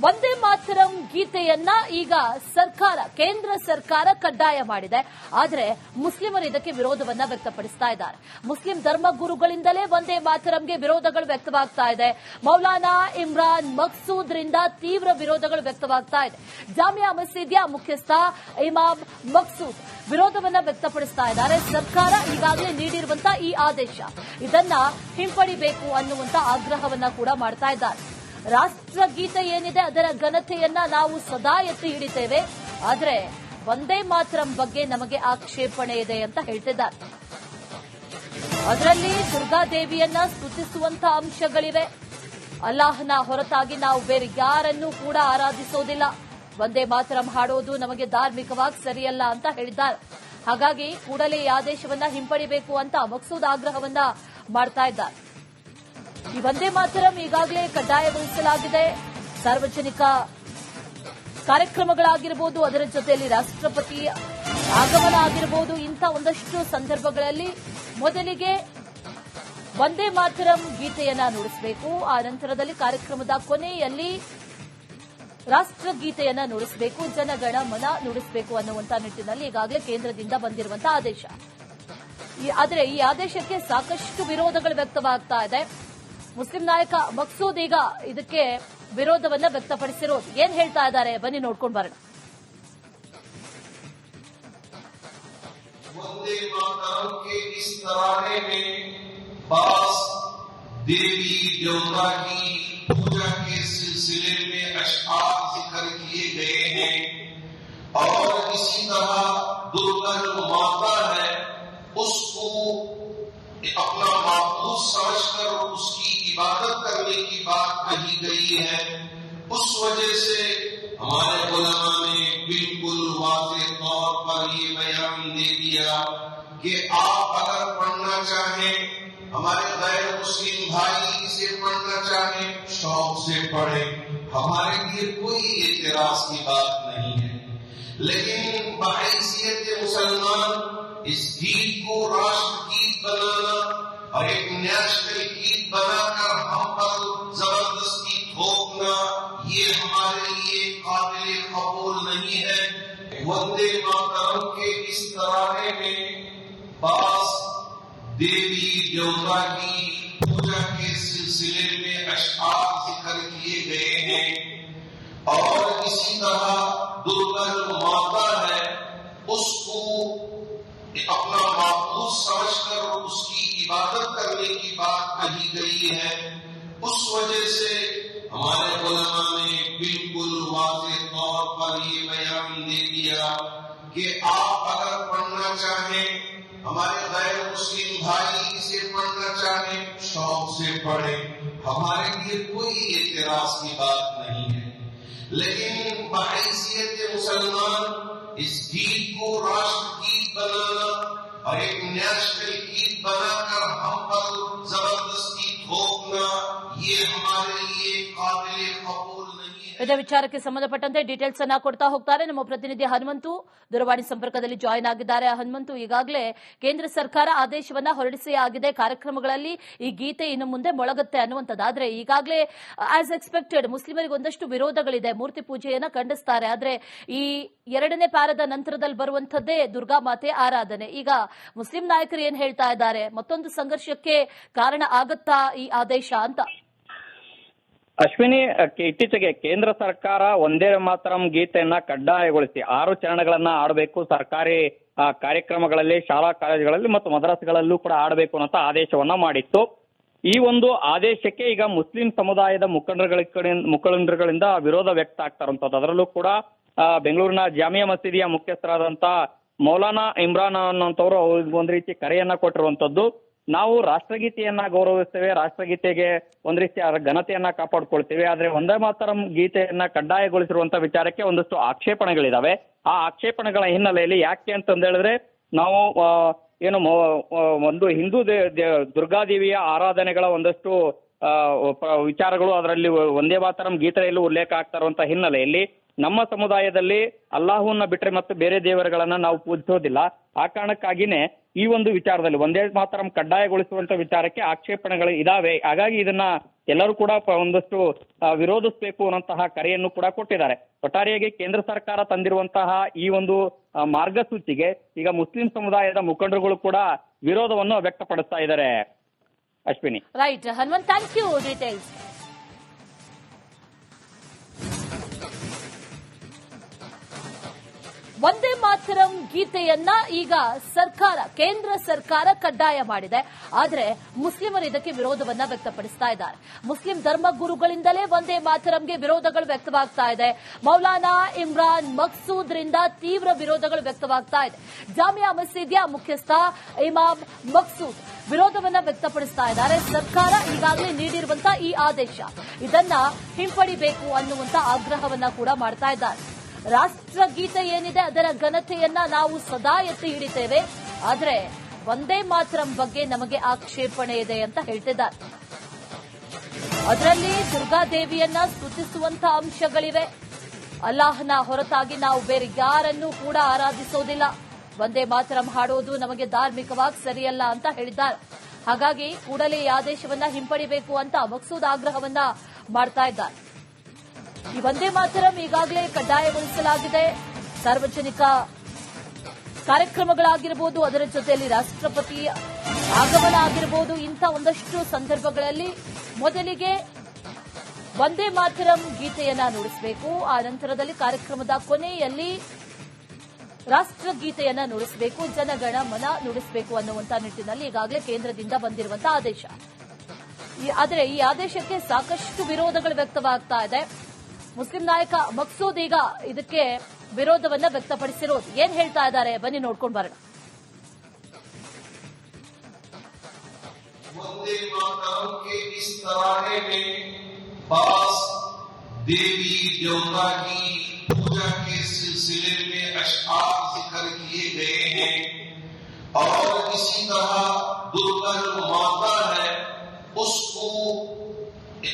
ವಂದೇ ಮಾತರಂ ಗೀತೆಯನ್ನ ಈಗ ಕೇಂದ್ರ ಸರ್ಕಾರ ಕಡ್ಡಾಯ ಮಾಡಿದೆ. ಆದರೆ ಮುಸ್ಲಿಮರು ಇದಕ್ಕೆ ವಿರೋಧವನ್ನ ವ್ಯಕ್ತಪಡಿಸ್ತಾ ಇದ್ದಾರೆ. ಮುಸ್ಲಿಂ ಧರ್ಮಗುರುಗಳಿಂದಲೇ ವಂದೇ ಮಾತರಂಗೆ ವಿರೋಧಗಳು ವ್ಯಕ್ತವಾಗ್ತಾ ಇದೆ. ಮೌಲಾನಾ ಇಮ್ರಾನ್ ಮಕ್ಸೂದ್ರಿಂದ ತೀವ್ರ ವಿರೋಧಗಳು ವ್ಯಕ್ತವಾಗ್ತಾ ಇದೆ. ಜಾಮಿಯಾ ಮಸೀದಿಯ ಮುಖ್ಯಸ್ಥ ಇಮಾಮ್ ಮಕ್ಸೂದ್ ವಿರೋಧವನ್ನ ವ್ಯಕ್ತಪಡಿಸ್ತಾ ಇದ್ದಾರೆ. ಸರ್ಕಾರ ಈಗಾಗಲೇ ನೀಡಿರುವಂತಹ ಈ ಆದೇಶ ಇದನ್ನ ಹಿಂಪಡಿಬೇಕು ಅನ್ನುವಂತ ಆಗ್ರಹವನ್ನ ಕೂಡ ಮಾಡ್ತಾ ಇದ್ದಾರೆ. ರಾಷ್ಟ್ರಗೀತೆ ಏನಿದೆ ಅದರ ಘನತೆಯನ್ನ ನಾವು ಸದಾ ಎತ್ತಿ ಹಿಡಿತೇವೆ, ಆದರೆ ವಂದೇ ಮಾತರಂ ಬಗ್ಗೆ ನಮಗೆ ಆಕ್ಷೇಪಣೆ ಇದೆ ಅಂತ ಹೇಳ್ತಿದ್ದಾರೆ. ಅದರಲ್ಲಿ ದುರ್ಗಾದೇವಿಯನ್ನ ಸ್ತುತಿಸುವಂತಹ ಅಂಶಗಳಿವೆ. ಅಲ್ಲಾಹನ ಹೊರತಾಗಿ ನಾವು ಬೇರೆ ಯಾರನ್ನೂ ಕೂಡ ಆರಾಧಿಸೋದಿಲ್ಲ. ವಂದೇ ಮಾತರಂ ಹಾಡೋದು ನಮಗೆ ಧಾರ್ಮಿಕವಾಗಿ ಸರಿಯಲ್ಲ ಅಂತ ಹೇಳಿದ್ದಾರೆ. ಹಾಗಾಗಿ ಕೂಡಲೇ ಈ ಆದೇಶವನ್ನ ಹಿಂಪಡಿಬೇಕು ಅಂತ ಮಕ್ಸೂದ್ ಆಗ್ರಹವನ್ನ ಮಾಡ್ತಾ ಇದ್ದಾರೆ. ಈ ವಂದೇ ಮಾತರಂ ಈಗಾಗಲೇ ಕಡ್ಡಾಯಗೊಳಿಸಲಾಗಿದೆ. ಸಾರ್ವಜನಿಕ ಕಾರ್ಯಕ್ರಮಗಳಾಗಿರಬಹುದು, ಅದರ ಜೊತೆಯಲ್ಲಿ ರಾಷ್ಟ್ರಪತಿ ಆಗಮನ ಆಗಿರಬಹುದು. ಇಂಥ ಒಂದಷ್ಟು ಸಂದರ್ಭಗಳಲ್ಲಿ ಮೊದಲಿಗೆ ವಂದೇ ಮಾತರಂ ಗೀತೆಯನ್ನ ನುಡಿಸಬೇಕು. ಆ ನಂತರದಲ್ಲಿ ಕಾರ್ಯಕ್ರಮದ ಕೊನೆಯಲ್ಲಿ ರಾಷ್ಟ್ರಗೀತೆಯನ್ನ ನುಡಿಸಬೇಕು, ಜನಗಣ ಮನ ನುಡಿಸಬೇಕು ಅನ್ನುವಂಥ ನಿಟ್ಟಿನಲ್ಲಿ ಈಗಾಗಲೇ ಕೇಂದ್ರದಿಂದ ಬಂದಿರುವಂತಹ ಆದೇಶ. ಆದರೆ ಈ ಆದೇಶಕ್ಕೆ ಸಾಕಷ್ಟು ವಿರೋಧಗಳು ವ್ಯಕ್ತವಾಗ್ತಾ ಇದೆ. ಮುಸ್ಲಿಂ ನಾಯಕ ಮಕ್ಸೂದ್ ಈಗ ಇದಕ್ಕೆ ವಿರೋಧವನ್ನ ವ್ಯಕ್ತಪಡಿಸಿರೋದು ಏನ್ ಹೇಳ್ತಾ ಇದ್ದಾರೆ ಬನ್ನಿ ನೋಡ್ಕೊಂಡು ಬರೋಣ. वंदे मातरम के इस तराने में बास देवी देवता की पूजा के सिलसिले में अशआर जिक्र किए गए हैं और इसी तरह दुर्गा जो माता है उसको अपना माबूद समझकर उसकी इबादत करने की बात कही गई है। उस वजह से हमारे उलमा ने बिल्कुल वाज़ेह तौर पर ये बयान दे दिया कि आप अगर पढ़ना चाहें, हमारे गैर मुस्लिम भाई इसे पढ़ना चाहें शौक से पढ़ें, हमारे लिए कोई एतराज की बात नहीं है। लेकिन बहैसियत मुसलमान इस गीत को राष्ट्र गीत बनाना और एक नेशनल गीत बनाकर हम पर जबरदस्ती थोपना ये हमारे लिए काबिल कबूल नहीं है। वंदे मातरम के इस तराने में बास देवी देवता की पूजा के सिलसिले में अशआर जिक्र किए गए हैं और इसी तरह दुर्गा जो माता है उसको अपना माबूद समझकर उसकी इबादत करने की बात कही गई है। उस वजह से हमारे उलमा ने बिल्कुल वाज़ेह तौर पर ये बयान दे दिया कि आप अगर पढ़ना चाहें, हमारे गैर मुस्लिम भाई इसे पढ़ना चाहें शौक से पढ़ें, हमारे लिए कोई एतराज की बात नहीं है। लेकिन बहैसियत मुसलमान इस गीत को राष्ट्र गीत बनाना और एक नेशनल गीत बनाकर हम पर जबरदस्ती थोपना ये हमारे लिए काबिल कबूल नहीं है। ಇದೇ ವಿಚಾರಕ್ಕೆ ಸಂಬಂಧಪಟ್ಟಂತೆ ಡೀಟೇಲ್ಸ್ ಅನ್ನ ಕೊಡ್ತಾ ಹೋಗ್ತಾರೆ ನಮ್ಮ ಪ್ರತಿನಿಧಿ ಹನುಮಂತು. ದೂರವಾಣಿ ಸಂಪರ್ಕದಲ್ಲಿ ಜಾಯಿನ್ ಆಗಿದ್ದಾರೆ. ಹನುಮಂತು, ಈಗಾಗಲೇ ಕೇಂದ್ರ ಸರ್ಕಾರ ಆದೇಶವನ್ನ ಹೊರಡಿಸಿ ಆಗಿದೆ, ಕಾರ್ಯಕ್ರಮಗಳಲ್ಲಿ ಈ ಗೀತೆ ಇನ್ನು ಮುಂದೆ ಮೊಳಗುತ್ತೆ ಅನ್ನುವಂಥದ್ದು. ಆದ್ರೆ ಈಗಾಗಲೇ ಆಸ್ ಎಕ್ಸ್ಪೆಕ್ಟೆಡ್ ಮುಸ್ಲಿಮರಿಗೆ ಒಂದಷ್ಟು ವಿರೋಧಗಳಿದೆ. ಮೂರ್ತಿ ಪೂಜೆಯನ್ನ ಖಂಡಿಸ್ತಾರೆ. ಆದ್ರೆ ಈ ಎರಡನೇ ಪ್ಯಾರದ ನಂತರದಲ್ಲಿ ಬರುವಂತದ್ದೇ ದುರ್ಗಾ ಮಾತೆ ಆರಾಧನೆ. ಈಗ ಮುಸ್ಲಿಂ ನಾಯಕರು ಏನ್ ಹೇಳ್ತಾ ಇದ್ದಾರೆ? ಮತ್ತೊಂದು ಸಂಘರ್ಷಕ್ಕೆ ಕಾರಣ ಆಗತ್ತಾ ಈ ಆದೇಶ ಅಂತ? ಅಶ್ವಿನಿ, ಇತ್ತೀಚೆಗೆ ಕೇಂದ್ರ ಸರ್ಕಾರ ವಂದೇ ಮಾತರಂ ಗೀತೆಯನ್ನ ಕಡ್ಡಾಯಗೊಳಿಸಿ 6 ಚರಣಗಳನ್ನ ಆಡಬೇಕು, ಸರ್ಕಾರಿ ಕಾರ್ಯಕ್ರಮಗಳಲ್ಲಿ, ಶಾಲಾ ಕಾಲೇಜುಗಳಲ್ಲಿ ಮತ್ತು ಮದ್ರಸೆಗಳಲ್ಲೂ ಕೂಡ ಆಡಬೇಕು ಅಂತ ಆದೇಶವನ್ನ ಮಾಡಿತ್ತು. ಈ ಒಂದು ಆದೇಶಕ್ಕೆ ಈಗ ಮುಸ್ಲಿಂ ಸಮುದಾಯದ ಮುಖಂಡರುಗಳಿಂದ ವಿರೋಧ ವ್ಯಕ್ತ ಆಗ್ತಾ ಇರುವಂತದ್ದು. ಅದರಲ್ಲೂ ಕೂಡ ಬೆಂಗಳೂರಿನ ಜಾಮಿಯಾ ಮಸೀದಿಯ ಮುಖ್ಯಸ್ಥರಾದಂತ ಮೌಲಾನಾ ಇಮ್ರಾನ್ ಅನ್ನೋಂಥವ್ರು ಒಂದ್ ರೀತಿ ಕರೆಯನ್ನ ಕೊಟ್ಟಿರುವಂತದ್ದು. ನಾವು ರಾಷ್ಟ್ರಗೀತೆಯನ್ನ ಗೌರವಿಸ್ತೇವೆ, ರಾಷ್ಟ್ರಗೀತೆಗೆ ಒಂದ್ ರೀತಿ ಘನತೆಯನ್ನ ಕಾಪಾಡ್ಕೊಳ್ತೇವೆ, ಆದ್ರೆ ವಂದೇ ಮಾತರಂ ಗೀತೆಯನ್ನ ಕಡ್ಡಾಯಗೊಳಿಸಿರುವಂತ ವಿಚಾರಕ್ಕೆ ಒಂದಷ್ಟು ಆಕ್ಷೇಪಣೆಗಳಿದಾವೆ. ಆ ಆಕ್ಷೇಪಣೆಗಳ ಹಿನ್ನೆಲೆಯಲ್ಲಿ ಯಾಕೆ ಅಂತಂದ ಹೇಳಿದ್ರೆ, ನಾವು ಏನು ಒಂದು ಹಿಂದೂ ದುರ್ಗಾದೇವಿಯ ಆರಾಧನೆಗಳ ಒಂದಷ್ಟು ವಿಚಾರಗಳು ಅದರಲ್ಲಿ ವಂದೇ ಮಾತರಂ ಗೀತೆಯಲ್ಲೂ ಉಲ್ಲೇಖ ಆಗ್ತಾ ಇರುವಂತ ಹಿನ್ನೆಲೆಯಲ್ಲಿ ನಮ್ಮ ಸಮುದಾಯದಲ್ಲಿ ಅಲ್ಲಾಹುನ್ನ ಬಿಟ್ರೆ ಮತ್ತು ಬೇರೆ ದೇವರುಗಳನ್ನ ನಾವು ಪೂಜಿಸೋದಿಲ್ಲ. ಆ ಕಾರಣಕ್ಕಾಗಿನೇ ಈ ಒಂದು ವಿಚಾರದಲ್ಲಿ ಒಂದೇ ಮಾತರಂ ಕಡ್ಡಾಯಗೊಳಿಸುವಂತ ವಿಚಾರಕ್ಕೆ ಆಕ್ಷೇಪಣೆಗಳು ಇದಾವೆ. ಹಾಗಾಗಿ ಇದನ್ನ ಎಲ್ಲರೂ ಕೂಡ ಒಂದಷ್ಟು ವಿರೋಧಿಸಬೇಕು ಅನ್ನೋಂತಹ ಕರೆಯನ್ನು ಕೂಡ ಕೊಟ್ಟಿದ್ದಾರೆ. ಒಟ್ಟಾರೆಯಾಗಿ ಕೇಂದ್ರ ಸರ್ಕಾರ ತಂದಿರುವಂತಹ ಈ ಒಂದು ಮಾರ್ಗಸೂಚಿಗೆ ಈಗ ಮುಸ್ಲಿಂ ಸಮುದಾಯದ ಮುಖಂಡರುಗಳು ಕೂಡ ವಿರೋಧವನ್ನು ವ್ಯಕ್ತಪಡಿಸ್ತಾ ಇದ್ದಾರೆ. Ashwini. Right Hanumanth, thank you details. Vande Mataram ಗೀತೆಯನ್ನ ಈಗ ಕೇಂದ್ರ ಸರ್ಕಾರ ಕಡ್ಡಾಯ ಮಾಡಿದೆ. ಆದರೆ ಮುಸ್ಲಿಮರು ಇದಕ್ಕೆ ವಿರೋಧವನ್ನ ವ್ಯಕ್ತಪಡಿಸ್ತಾ ಇದ್ದಾರೆ. ಮುಸ್ಲಿಂ ಧರ್ಮಗುರುಗಳಿಂದಲೇ ವಂದೇ ಮಾತರಂಗೆ ವಿರೋಧಗಳು ವ್ಯಕ್ತವಾಗ್ತಾ ಇದೆ. ಮೌಲಾನಾ ಇಮ್ರಾನ್ ಮಕ್ಸೂದ್ರಿಂದ ತೀವ್ರ ವಿರೋಧಗಳು ವ್ಯಕ್ತವಾಗ್ತಾ ಇದೆ. ಜಾಮಿಯಾ ಮಸೀದಿಯ ಮುಖ್ಯಸ್ಥ ಇಮಾಮ್ ಮಕ್ಸೂದ್ ವಿರೋಧವನ್ನ ವ್ಯಕ್ತಪಡಿಸ್ತಾ ಇದ್ದಾರೆ. ಸರ್ಕಾರ ಈಗಾಗಲೇ ನೀಡಿರುವಂತಹ ಈ ಆದೇಶ ಇದನ್ನ ಹಿಂಪಡಿಬೇಕು ಅನ್ನುವಂತ ಆಗ್ರಹವನ್ನ ಕೂಡ ಮಾಡ್ತಾ ಇದ್ದಾರೆ. ರಾಷ್ಟ್ರಗೀತೆ ಏನಿದೆ ಅದರ ಘನತೆಯನ್ನ ನಾವು ಸದಾ ಎತ್ತಿ ಹಿಡಿತೇವೆ, ಆದರೆ ವಂದೇ ಮಾತರಂ ಬಗ್ಗೆ ನಮಗೆ ಆಕ್ಷೇಪಣೆ ಇದೆ ಅಂತ ಹೇಳ್ತಿದ್ದಾರೆ. ಅದರಲ್ಲಿ ದುರ್ಗಾದೇವಿಯನ್ನ ಸ್ತುತಿಸುವಂತಹ ಅಂಶಗಳಿವೆ. ಅಲ್ಲಾಹನ ಹೊರತಾಗಿ ನಾವು ಬೇರೆ ಯಾರನ್ನೂ ಕೂಡ ಆರಾಧಿಸೋದಿಲ್ಲ. ವಂದೇ ಮಾತರಂ ಹಾಡೋದು ನಮಗೆ ಧಾರ್ಮಿಕವಾಗಿ ಸರಿಯಲ್ಲ ಅಂತ ಹೇಳಿದ್ದಾರೆ. ಹಾಗಾಗಿ ಕೂಡಲೇ ಈ ಆದೇಶವನ್ನ ಹಿಂಪಡಿಬೇಕು ಅಂತ ಮಕ್ಸೂದ್ ಆಗ್ರಹವನ್ನ ಮಾಡ್ತಾ ಇದ್ದಾರೆ. ಈ ವಂದೇ ಮಾತರಂ ಈಗಾಗಲೇ ಕಡ್ಡಾಯಗೊಳಿಸಲಾಗಿದೆ. ಸಾರ್ವಜನಿಕ ಕಾರ್ಯಕ್ರಮಗಳಾಗಿರಬಹುದು, ಅದರ ಜೊತೆಯಲ್ಲಿ ರಾಷ್ಟ್ರಪತಿ ಆಗಮನ ಆಗಿರಬಹುದು, ಇಂಥ ಒಂದಷ್ಟು ಸಂದರ್ಭಗಳಲ್ಲಿ ಮೊದಲಿಗೆ ವಂದೇ ಮಾತರಂ ಗೀತೆಯನ್ನ ನುಡಿಸಬೇಕು. ಆ ನಂತರದಲ್ಲಿ ಕಾರ್ಯಕ್ರಮದ ಕೊನೆಯಲ್ಲಿ ರಾಷ್ಟ್ರಗೀತೆಯನ್ನ ನುಡಿಸಬೇಕು, ಜನಗಣ ಮನ ನುಡಿಸಬೇಕು ಅನ್ನುವಂಥ ನಿಟ್ಟಿನಲ್ಲಿ ಈಗಾಗಲೇ ಕೇಂದ್ರದಿಂದ ಬಂದಿರುವಂತಹ ಆದೇಶ. ಆದರೆ ಈ ಆದೇಶಕ್ಕೆ ಸಾಕಷ್ಟು ವಿರೋಧಗಳು ವ್ಯಕ್ತವಾಗ್ತಾ ಇದೆ. ಮುಸ್ಲಿಂ ನಾಯಕ ಮಕ್ಸೂದ್ ಈಗ ಇದಕ್ಕೆ ವಿರೋಧವನ್ನ ವ್ಯಕ್ತಪಡಿಸಿರೋದು ಏನ್ ಹೇಳ್ತಾ ಇದ್ದಾರೆ ಬನ್ನಿ ನೋಡ್ಕೊಂಡು ಬರೋಣ. वंदे मातरम के इस तराने में पास देवी देवता की पूजा के सिलसिले में अशआर जिक्र किए गए हैं और इसी तरह दुर्गा जो माता है उसको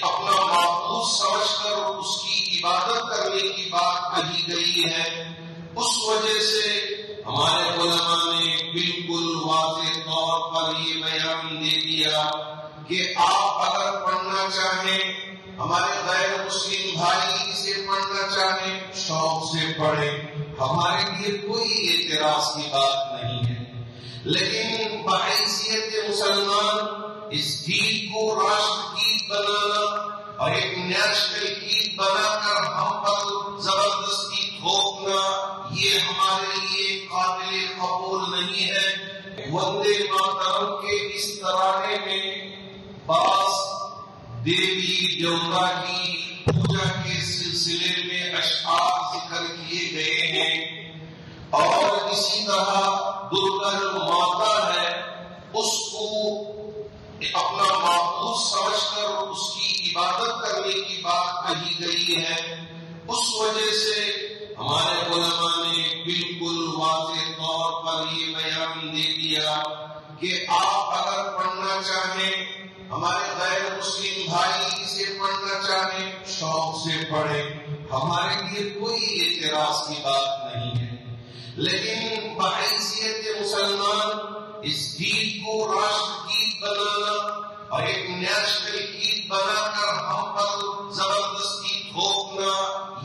अपना माबूद समझकर उसकी इबादत करने की बात कही गई है। उस वजह से हमारे उलमा ने बिल्कुल वाज़ेह तौर पर ये बयान दे दिया कि आप अगर पढ़ना चाहें, हमारे गैर मुस्लिम भाई इसे पढ़ना चाहें, शौक से पढ़ें, हमारे लिए कोई एतराज की बात नहीं है। लेकिन बहैसियत के मुसलमान इस गीत को राष्ट्र गीत बनाना और एक नेशनल गीत बनाकर हम पर जबरदस्ती थोपना, ये हमारे लिए काबिल कबूल नहीं है। वंदे मातरम के इस तराने में पास देवी देवता की पूजा के सिलसिले में अशआर जिक्र किए गए हैं और इसी तरह दुर्गा जो माता है उसको अपना माबूद समझकर उसकी इबादत करने की बात कही गई है। उस वजह से हमारे उलमा ने बिल्कुल वाज़ेह तौर पर ये बयान दे दिया कि आप अगर पढ़ना चाहें, हमारे गैर मुस्लिम भाई इसे पढ़ना चाहें, शौक से पढ़ें, हमारे लिए कोई एतराज की बात नहीं है। लेकिन बहैसियत के मुसलमान इस गीत को राष्ट्र गीत बनाना और एक नेशनल गीत बनाकर हम पर जबरदस्ती थोपना,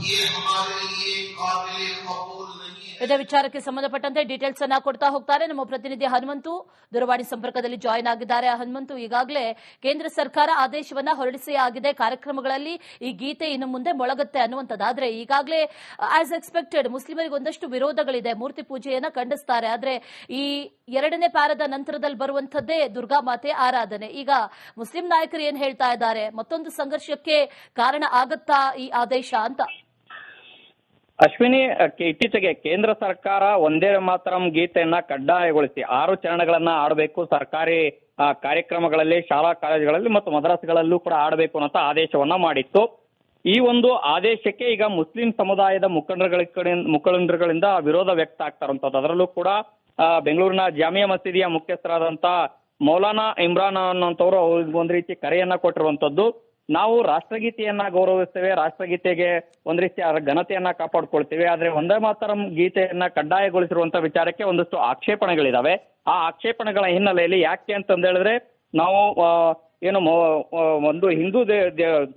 ये हमारे लिए काबिल कबूल नहीं है। ಇದೇ ವಿಚಾರಕ್ಕೆ ಸಂಬಂಧಪಟ್ಟಂತೆ ಡೀಟೇಲ್ಸ್ ಅನ್ನ ಕೊಡ್ತಾ ಹೋಗ್ತಾರೆ ನಮ್ಮ ಪ್ರತಿನಿಧಿ ಹನುಮಂತು. ದೂರವಾಣಿ ಸಂಪರ್ಕದಲ್ಲಿ ಜಾಯಿನ್ ಆಗಿದ್ದಾರೆ. ಹನುಮಂತು, ಈಗಾಗಲೇ ಕೇಂದ್ರ ಸರ್ಕಾರ ಆದೇಶವನ್ನ ಹೊರಡಿಸಿ ಆಗಿದೆ, ಕಾರ್ಯಕ್ರಮಗಳಲ್ಲಿ ಈ ಗೀತೆ ಇನ್ನು ಮುಂದೆ ಮೊಳಗುತ್ತೆ ಅನ್ನುವಂಥದ್ದು. ಆದ್ರೆ ಈಗಾಗಲೇ ಆಸ್ ಎಕ್ಸ್ಪೆಕ್ಟೆಡ್ ಮುಸ್ಲಿಮರಿಗೆ ಒಂದಷ್ಟು ವಿರೋಧಗಳಿದೆ, ಮೂರ್ತಿ ಪೂಜೆಯನ್ನ ಖಂಡಿಸ್ತಾರೆ. ಆದ್ರೆ ಈ ಎರಡನೇ ಪ್ಯಾರದ ನಂತರದಲ್ಲಿ ಬರುವಂತದ್ದೇ ದುರ್ಗಾ ಮಾತೆ ಆರಾಧನೆ. ಈಗ ಮುಸ್ಲಿಂ ನಾಯಕರು ಏನ್ ಹೇಳ್ತಾ ಇದ್ದಾರೆ, ಮತ್ತೊಂದು ಸಂಘರ್ಷಕ್ಕೆ ಕಾರಣ ಆಗತ್ತಾ ಈ ಆದೇಶ ಅಂತ? ಅಶ್ವಿನಿ, ಇತ್ತೀಚೆಗೆ ಕೇಂದ್ರ ಸರ್ಕಾರ ವಂದೇ ಮಾತರಂ ಗೀತೆಯನ್ನ ಕಡ್ಡಾಯಗೊಳಿಸಿ 6 ಚರಣಗಳನ್ನ ಆಡಬೇಕು, ಸರ್ಕಾರಿ ಕಾರ್ಯಕ್ರಮಗಳಲ್ಲಿ, ಶಾಲಾ ಕಾಲೇಜುಗಳಲ್ಲಿ ಮತ್ತು ಮದ್ರಸೆಗಳಲ್ಲೂ ಕೂಡ ಆಡಬೇಕು ಅನ್ನೋ ಆದೇಶವನ್ನ ಮಾಡಿತ್ತು. ಈ ಒಂದು ಆದೇಶಕ್ಕೆ ಈಗ ಮುಸ್ಲಿಂ ಸಮುದಾಯದ ಮುಖಂಡರುಗಳಿಂದ ವಿರೋಧ ವ್ಯಕ್ತ ಆಗ್ತಾ ಇರುವಂತದ್ದು. ಅದರಲ್ಲೂ ಕೂಡ ಬೆಂಗಳೂರಿನ ಜಾಮಿಯಾ ಮಸೀದಿಯ ಮುಖ್ಯಸ್ಥರಾದಂತ ಮೌಲಾನಾ ಇಮ್ರಾನ್ ಅನ್ನೋಂಥವ್ರು ಒಂದ್ ರೀತಿ ಕರೆಯನ್ನ ಕೊಟ್ಟಿರುವಂತದ್ದು. ನಾವು ರಾಷ್ಟ್ರಗೀತೆಯನ್ನ ಗೌರವಿಸ್ತೇವೆ, ರಾಷ್ಟ್ರಗೀತೆಗೆ ಒಂದ್ ರೀತಿಯ ಘನತೆಯನ್ನ ಕಾಪಾಡ್ಕೊಳ್ತೇವೆ. ಆದ್ರೆ ವಂದೇ ಮಾತರಂ ಗೀತೆಯನ್ನ ಕಡ್ಡಾಯಗೊಳಿಸಿರುವಂತ ವಿಚಾರಕ್ಕೆ ಒಂದಷ್ಟು ಆಕ್ಷೇಪಣೆಗಳಿದಾವೆ. ಆ ಆಕ್ಷೇಪಣೆಗಳ ಹಿನ್ನೆಲೆಯಲ್ಲಿ ಯಾಕೆ ಅಂತಂದ ಹೇಳಿದ್ರೆ ನಾವು ಏನು ಒಂದು ಹಿಂದೂ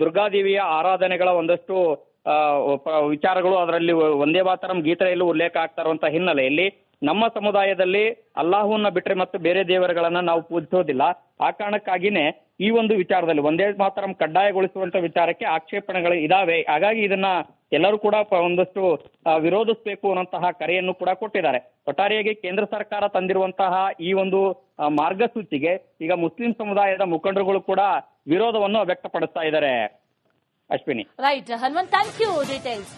ದುರ್ಗಾದೇವಿಯ ಆರಾಧನೆಗಳ ಒಂದಷ್ಟು ವಿಚಾರಗಳು ಅದರಲ್ಲಿ ವಂದೇ ಮಾತರಂ ಗೀತೆಯಲ್ಲೂ ಉಲ್ಲೇಖ ಆಗ್ತಾ ಇರುವಂತ ಹಿನ್ನೆಲೆಯಲ್ಲಿ ನಮ್ಮ ಸಮುದಾಯದಲ್ಲಿ ಅಲ್ಲಾಹುನ್ನ ಬಿಟ್ರೆ ಮತ್ತು ಬೇರೆ ದೇವರುಗಳನ್ನ ನಾವು ಪೂಜಿಸೋದಿಲ್ಲ. ಆ ಕಾರಣಕ್ಕಾಗಿನೇ ಈ ಒಂದು ವಿಚಾರದಲ್ಲಿ ವಂದೇ ಮಾತರಂ ಕಡ್ಡಾಯಗೊಳಿಸುವಂತ ವಿಚಾರಕ್ಕೆ ಆಕ್ಷೇಪಣೆಗಳು ಇದಾವೆ. ಹಾಗಾಗಿ ಇದನ್ನ ಎಲ್ಲರೂ ಕೂಡ ಒಂದಷ್ಟು ವಿರೋಧಿಸಬೇಕು ಅನ್ನುವಂತಹ ಕರೆಯನ್ನು ಕೂಡ ಕೊಟ್ಟಿದ್ದಾರೆ. ಒಟ್ಟಾರೆಯಾಗಿ ಕೇಂದ್ರ ಸರ್ಕಾರ ತಂದಿರುವಂತಹ ಈ ಒಂದು ಮಾರ್ಗಸೂಚಿಗೆ ಈಗ ಮುಸ್ಲಿಂ ಸಮುದಾಯದ ಮುಖಂಡರುಗಳು ಕೂಡ ವಿರೋಧವನ್ನು ವ್ಯಕ್ತಪಡಿಸ್ತಾ ಇದ್ದಾರೆ. Ashwini. Right Hanumanth, thank you details.